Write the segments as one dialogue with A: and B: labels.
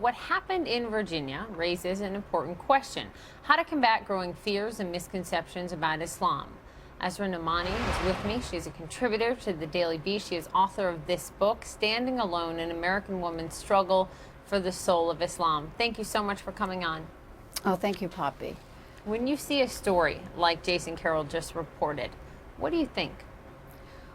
A: what happened in Virginia raises an important question: how to combat growing fears and misconceptions about Islam. Asra Nomani is with me. She's a contributor to the Daily Beast. She is author of this book, Standing Alone: An American Woman's Struggle for the Soul of Islam. Thank you so much for coming on.
B: Oh, thank you, Poppy.
A: When you see a story like Jason Carroll just reported, what do you think?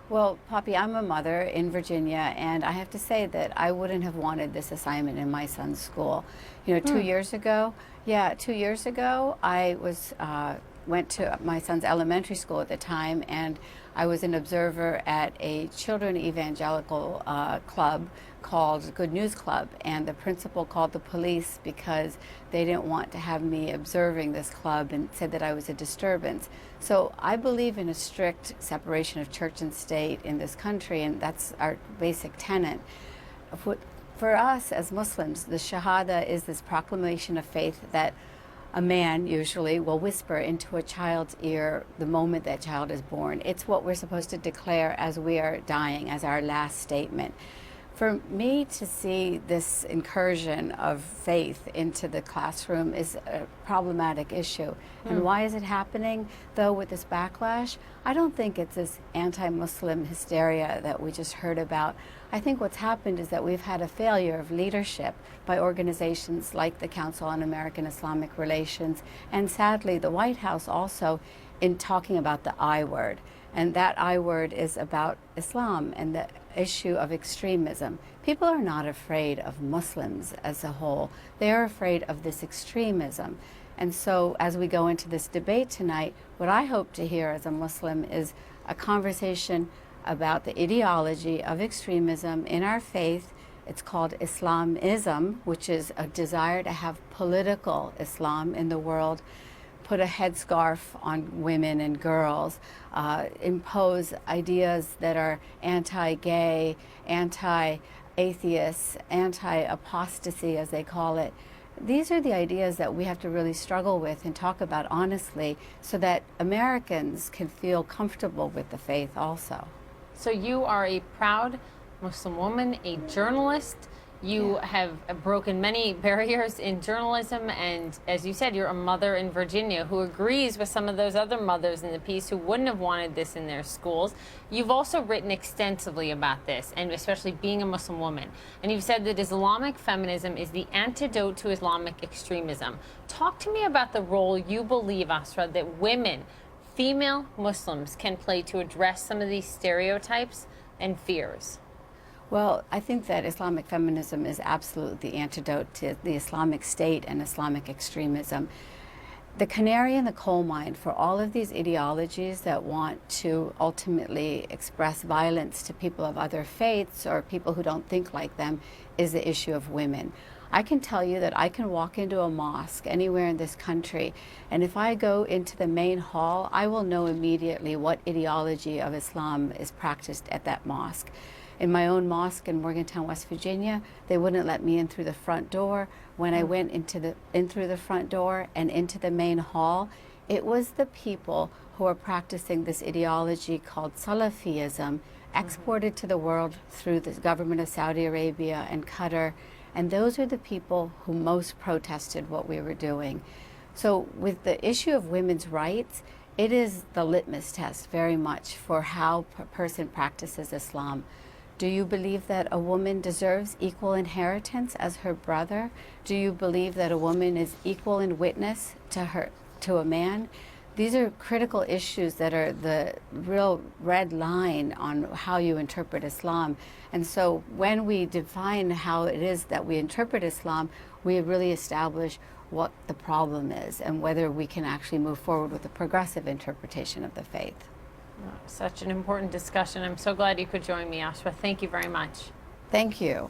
B: Well, Poppy, I'm a mother in Virginia, and I have to say that I wouldn't have wanted this assignment in my son's school. You know, 2 years ago, I went to my son's elementary school at the time, and I was an observer at a children evangelical club called Good News Club, and the principal called the police because they didn't want to have me observing this club and said that I was a disturbance. So I believe in a strict separation of church and state in this country, and that's our basic tenet. For us as Muslims, the Shahada is this proclamation of faith that a man usually will whisper into a child's ear the moment that child is born. It's what we're supposed to declare as we are dying, as our last statement. For me to see this incursion of faith into the classroom is a problematic issue. And why is it happening, though, with this backlash? I don't think it's this anti-Muslim hysteria that we just heard about. I think what's happened is that we've had a failure of leadership by organizations like the Council on American Islamic Relations, and sadly the White House also, in talking about the I word. And that I word is about Islam and the issue of extremism. People are not afraid of Muslims as a whole. They are afraid of this extremism. And so as we go into this debate tonight, what I hope to hear as a Muslim is a conversation about the ideology of extremism in our faith. It's called Islamism, which is a desire to have political Islam in the world, put a headscarf on women and girls, impose ideas that are anti-gay, anti-atheist, anti-apostasy, as they call it. These are the ideas that we have to really struggle with and talk about honestly so that Americans can feel comfortable with the faith also.
A: So you are a proud Muslim woman, a journalist. You have broken many barriers in journalism, and as you said, you're a mother in Virginia who agrees with some of those other mothers in the piece who wouldn't have wanted this in their schools. You've also written extensively about this, and especially being a Muslim woman. And you've said that Islamic feminism is the antidote to Islamic extremism. Talk to me about the role you believe, Asra, that women, female Muslims, can play to address some of these stereotypes and fears.
B: Well, I think that Islamic feminism is absolutely the antidote to the Islamic State and Islamic extremism. The canary in the coal mine for all of these ideologies that want to ultimately express violence to people of other faiths or people who don't think like them is the issue of women. I can tell you that I can walk into a mosque anywhere in this country, and if I go into the main hall, I will know immediately what ideology of Islam is practiced at that mosque. In my own mosque in Morgantown, West Virginia, they wouldn't let me in through the front door. When I went in through the front door and into the main hall, it was the people who are practicing this ideology called Salafism, exported to the world through the government of Saudi Arabia and Qatar. And those are the people who most protested what we were doing. So with the issue of women's rights, it is the litmus test very much for how a person practices Islam. Do you believe that a woman deserves equal inheritance as her brother? Do you believe that a woman is equal in witness to a man? These are critical issues that are the real red line on how you interpret Islam. And so when we define how it is that we interpret Islam, we really establish what the problem is and whether we can actually move forward with a progressive interpretation of the faith.
A: Such an important discussion. I'm so glad you could join me, Asra. Thank you very much.
B: Thank you.